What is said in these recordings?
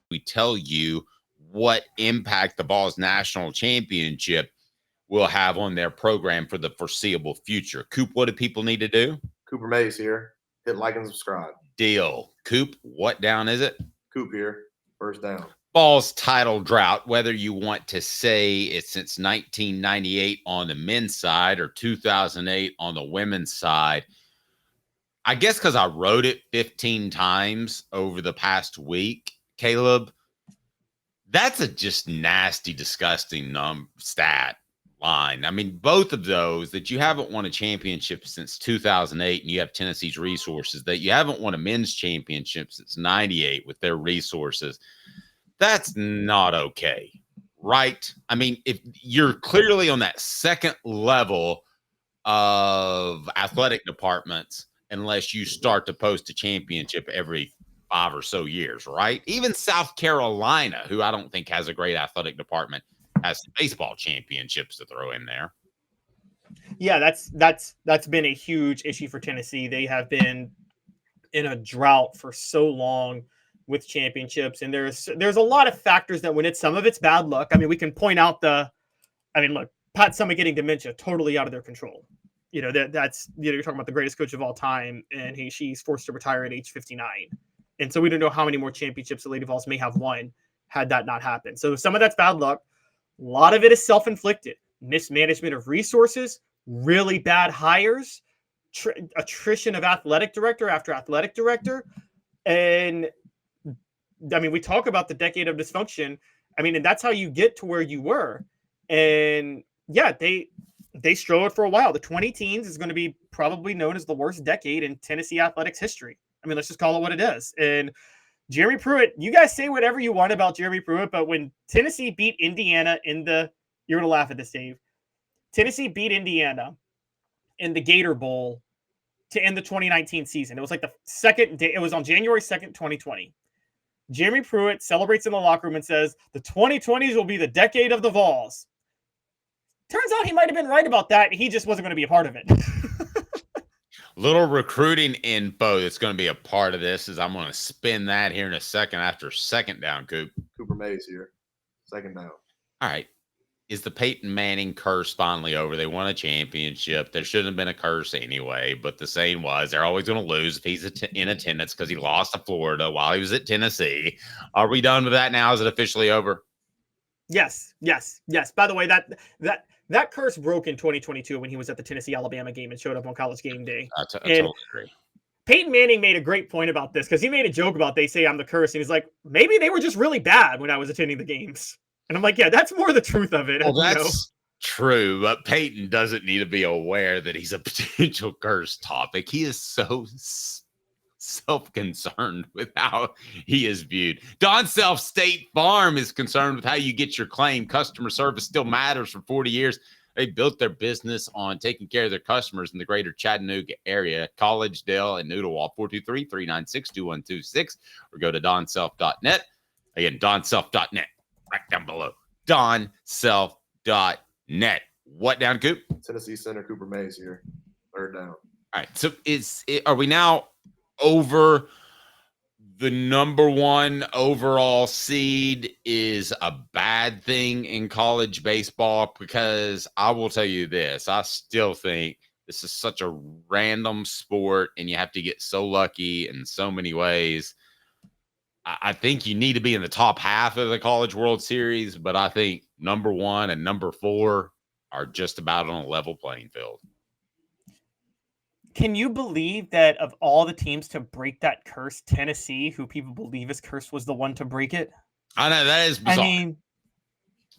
we tell you what impact the Vols national championship will have on their program for the foreseeable future. Coop, what do people need to do? Cooper Mays here. Hit like and subscribe. Deal. Coop, what down is it? Coop here. First down. Vols title drought, whether you want to say it's since 1998 on the men's side or 2008 on the women's side. I guess because I wrote it 15 times over the past week, Caleb, that's a just nasty, disgusting stat line. I mean, both of those, that you haven't won a championship since 2008 and you have Tennessee's resources, that you haven't won a men's championship since 98 with their resources. That's not okay, right? I mean, if you're clearly on that second level of athletic departments, unless you start to post a championship every 5 or so years, right? Even South Carolina, who I don't think has a great athletic department, has baseball championships to throw in there. Yeah, that's been a huge issue for Tennessee. They have been in a drought for so long with championships, and there's a lot of factors that when it's some of it's bad luck. I mean, we can point out look, Pat Summitt getting dementia totally out of their control. You know, that's you're talking about the greatest coach of all time, and she's forced to retire at age 59. And so we don't know how many more championships the Lady Vols may have won had that not happened. So some of that's bad luck. A lot of it is self-inflicted. Mismanagement of resources, really bad hires, attrition of athletic director after athletic director. And I mean, we talk about the decade of dysfunction. I mean, and that's how you get to where you were. And yeah, they struggled for a while. The 20 teens is going to be probably known as the worst decade in Tennessee athletics history. I mean, let's just call it what it is. And Jeremy Pruitt, you guys say whatever you want about Jeremy Pruitt, but when Tennessee beat Indiana you're going to laugh at this, Dave. Tennessee beat Indiana in the Gator Bowl to end the 2019 season. It was like the second day. It was on January 2nd, 2020. Jeremy Pruitt celebrates in the locker room and says, the 2020s will be the decade of the Vols. Turns out he might have been right about that. He just wasn't going to be a part of it. Little recruiting info that's going to be a part of this is I'm going to spin that here in a second after second down, Coop. Cooper Mays here. Second down. All right. Is the Peyton Manning curse finally over? They won a championship. There shouldn't have been a curse anyway, but the saying was they're always going to lose if he's in attendance because he lost to Florida while he was at Tennessee. Are we done with that now? Is it officially over? Yes. By the way, that curse broke in 2022 when he was at the Tennessee-Alabama game and showed up on College Game Day. I totally agree. Peyton Manning made a great point about this because he made a joke about they say I'm the curse. And he's like, maybe they were just really bad when I was attending the games. And I'm like, yeah, that's more the truth of it. Well, that's true, but Peyton doesn't need to be aware that he's a potential curse topic. He is so self-concerned with how he is viewed. Don Self State Farm is concerned with how you get your claim. Customer service still matters. For 40 years. They built their business on taking care of their customers in the greater Chattanooga area, Collegedale and Noodlewall, 423-396-2126, or go to donself.net. Again, donself.net, right down below. donself.net. What down, Coop? Tennessee center Cooper Mays here. Third down. All right. So are we now over the number one overall seed is a bad thing in college baseball? Because I will tell you this, I still think this is such a random sport and you have to get so lucky in so many ways. I think you need to be in the top half of the College World Series, but I think number 1 and number 4 are just about on a level playing field. Can you believe that of all the teams to break that curse, Tennessee, who people believe is cursed, was the one to break it? I know, that is bizarre. I mean,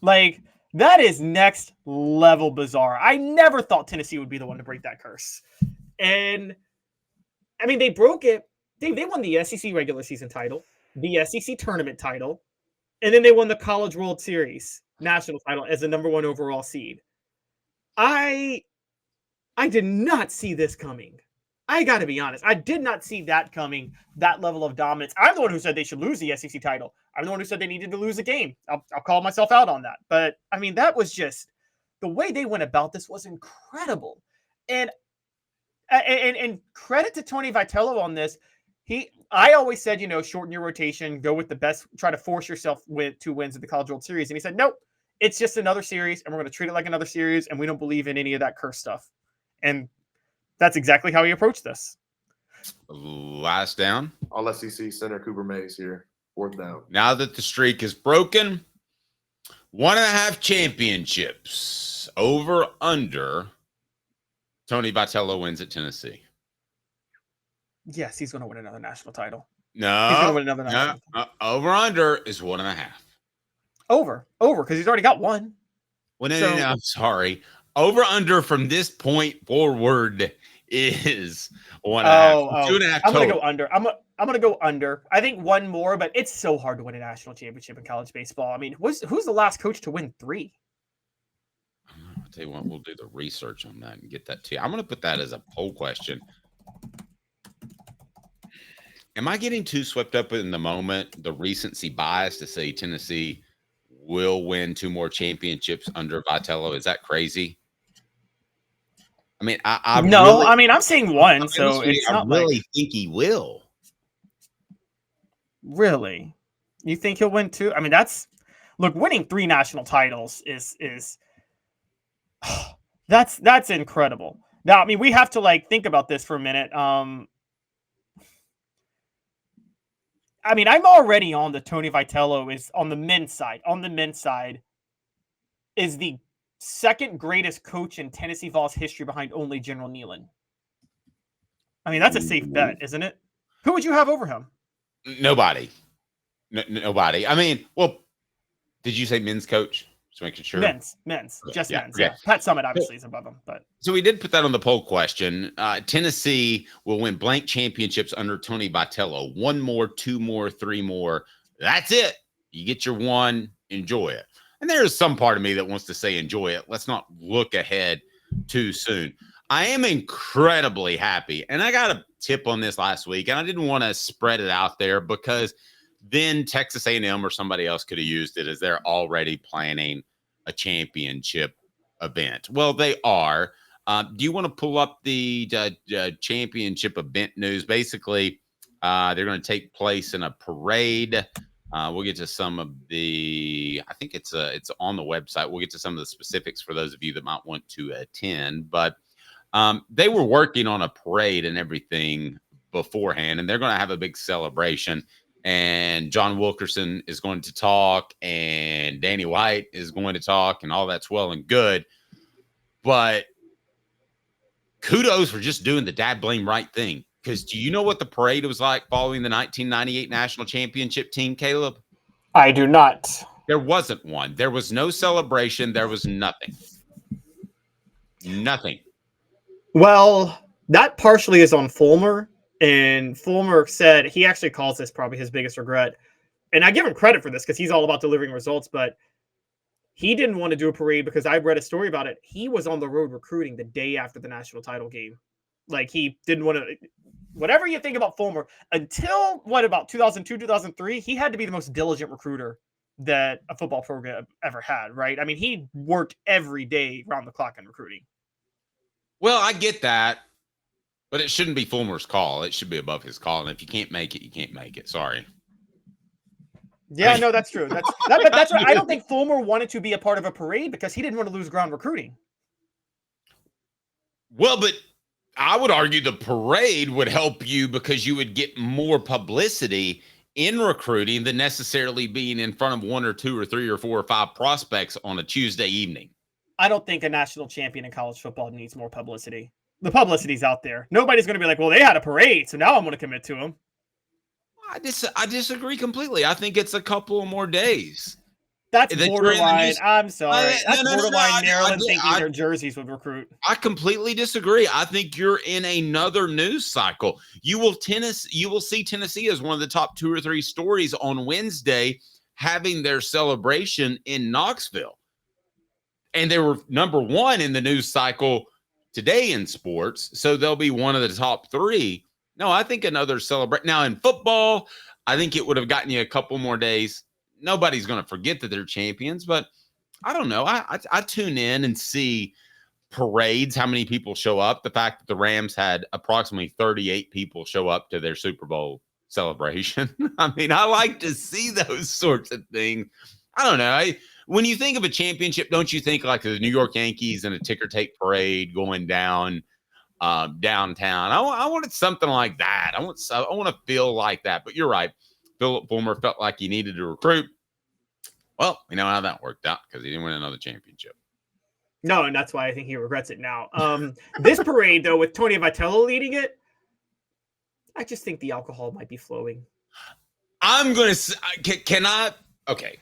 like, that is next level bizarre. I never thought Tennessee would be the one to break that curse. And, I mean, they broke it. They won the SEC regular season title, the SEC tournament title, and then they won the College World Series national title as the number 1 overall seed. I did not see this coming. I got to be honest. I did not see that coming, that level of dominance. I'm the one who said they should lose the SEC title. I'm the one who said they needed to lose a game. I'll call myself out on that. But, I mean, that was just – the way they went about this was incredible. And credit to Tony Vitello on this. I always said, shorten your rotation, go with the best, try to force yourself with 2 wins in the College World Series. And he said, nope, it's just another series, and we're going to treat it like another series, and we don't believe in any of that curse stuff. And that's exactly how he approached this. Last down. All SEC center Cooper Mays here. 4th down. Now that the streak is broken, 1.5 championships. Over, under. Tony Vitello wins at Tennessee. Yes, he's going to win another national title. No. He's going to win another national title. Over, under is 1.5. Over, because he's already got one. Well, no, I'm sorry. Over, under from this point forward is 1.5. 2.5 I'm going to go under. I'm going to go under. I think one more, but it's so hard to win a national championship in college baseball. I mean, who's the last coach to win 3? I'll tell you what, we'll do the research on that and get that to you. I'm going to put that as a poll question. Am I getting too swept up in the moment, the recency bias to say Tennessee will win 2 more championships under Vitello? Is that crazy? I mean, I'm saying one, so it's not I really think he will. Really? You think he'll win 2? I mean, winning 3 national titles is that's incredible. Now, I mean, we have to think about this for a minute. I mean, I'm already on the Tony Vitello is on the men's side. On the men's side is the 2nd greatest coach in Tennessee Vols history behind only General Nealon. I mean, that's a safe bet, isn't it? Who would you have over him? Nobody. Nobody. I mean, well, did you say men's coach? Just making sure. Men's. Just men's. Yeah. Pat Summitt obviously is above him, but so we did put that on the poll question. Tennessee will win blank championships under Tony Vitello. 1 more, 2 more, 3 more. That's it. You get your 1. Enjoy it. And there's some part of me that wants to say enjoy it. Let's not look ahead too soon. I am incredibly happy, and I got a tip on this last week, and I didn't want to spread it out there because then Texas A&M or somebody else could have used it as they're already planning a championship event. Well, they are. Do you want to pull up the championship event news? Basically, they're going to take place in a parade. We'll get to some of the, I think it's on the website. We'll get to some of the specifics for those of you that might want to attend. But they were working on a parade and everything beforehand, and they're going to have a big celebration. And John Wilkerson is going to talk, and Danny White is going to talk, and all that's well and good. But kudos for just doing the dad blame right thing. Because do you know what the parade was like following the 1998 national championship team, Caleb? I do not. There wasn't one. There was no celebration. There was nothing. Nothing. Well, that partially is on Fulmer. And Fulmer said he actually calls this probably his biggest regret. And I give him credit for this because he's all about delivering results. But he didn't want to do a parade because I read a story about it. He was on the road recruiting the day after the national title game. He didn't want to, whatever you think about Fulmer, until about 2002, 2003, he had to be the most diligent recruiter that a football program ever had, right? I mean, he worked every day around the clock in recruiting. Well, I get that, but it shouldn't be Fulmer's call. It should be above his call. And if you can't make it, you can't make it. Sorry. Yeah, no, that's true. That's right. I don't think Fulmer wanted to be a part of a parade because he didn't want to lose ground recruiting. Well, but I would argue the parade would help you because you would get more publicity in recruiting than necessarily being in front of 1 or 2 or 3 or 4 or 5 prospects on a Tuesday evening. I don't think a national champion in college football needs more publicity. The publicity's out there. Nobody's going to be like, well, they had a parade, so now I'm going to commit to them. I disagree completely. I think it's a couple of more days. That's borderline. I'm sorry. That's borderline Maryland thinking their jerseys would recruit. I completely disagree. I think you're in another news cycle. You will see Tennessee as one of the top 2 or 3 stories on Wednesday having their celebration in Knoxville. And they were number 1 in the news cycle today in sports. So they'll be one of the top 3. No, I think another celebration. Now in football, I think it would have gotten you a couple more days. Nobody's going to forget that they're champions, but I don't know. I tune in and see parades, how many people show up. The fact that the Rams had approximately 38 people show up to their Super Bowl celebration. I mean, I like to see those sorts of things. I don't know. When you think of a championship, don't you think like the New York Yankees and a ticker tape parade going down downtown? I wanted something like that. I want to feel like that. But you're right. Philip Fulmer felt like he needed to recruit. Well, we know how that worked out because he didn't win another championship. No, and that's why I think he regrets it now. This parade, though, with Tony Vitello leading it, I just think the alcohol might be flowing. I'm going to okay.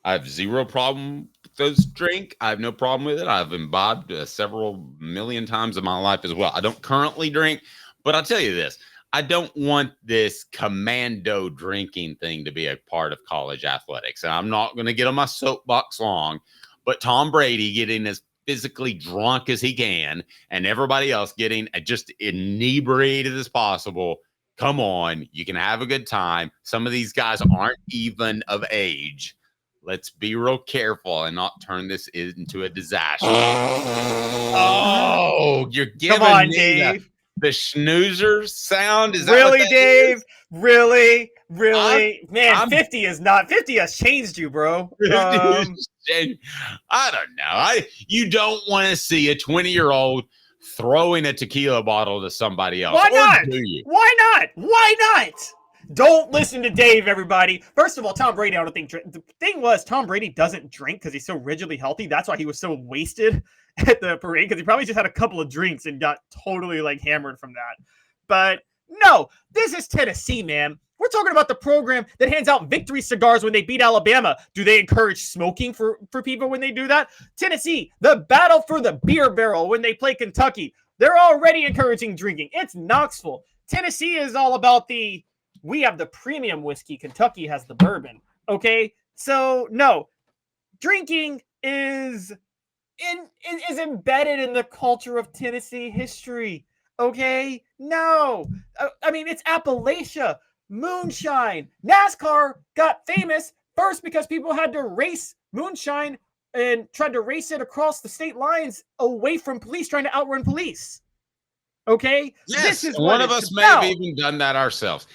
I have zero problem with those drink. I have no problem with it. I've imbibed several million times in my life as well. I don't currently drink, but I'll tell you this. I don't want this commando drinking thing to be a part of college athletics. And I'm not going to get on my soapbox long, but Tom Brady getting as physically drunk as he can and everybody else getting just inebriated as possible. Come on, you can have a good time. Some of these guys aren't even of age. Let's be real careful and not turn this into a disaster. Oh, you're giving Come on, me Dave. the snoozer sound. Is that really, what that Dave? is? Really? Man, 50 has changed you, bro. I don't know. You don't want to see a 20-year-old throwing a tequila bottle to somebody else. Why not? Do you? Why not? Why not? Don't listen to Dave, everybody. First of all, Tom Brady, I don't think the thing was Tom Brady doesn't drink because he's so rigidly healthy. That's why he was so wasted at the parade, because he probably just had a couple of drinks and got totally like hammered from that. But no, this is Tennessee, man. We're talking about the program that hands out victory cigars when they beat Alabama. Do they encourage smoking for people when they do that? Tennessee, the battle for the beer barrel when they play Kentucky. They're already encouraging drinking. It's Knoxville. Tennessee is all about we have the premium whiskey. Kentucky has the bourbon. Okay? So, no. Drinking is embedded in the culture of Tennessee history. Okay? No. I mean, it's Appalachia. Moonshine. NASCAR got famous first because people had to race moonshine and tried to race it across the state lines away from police, trying to outrun police. Okay? Yes, this is one of us may have even done that ourselves.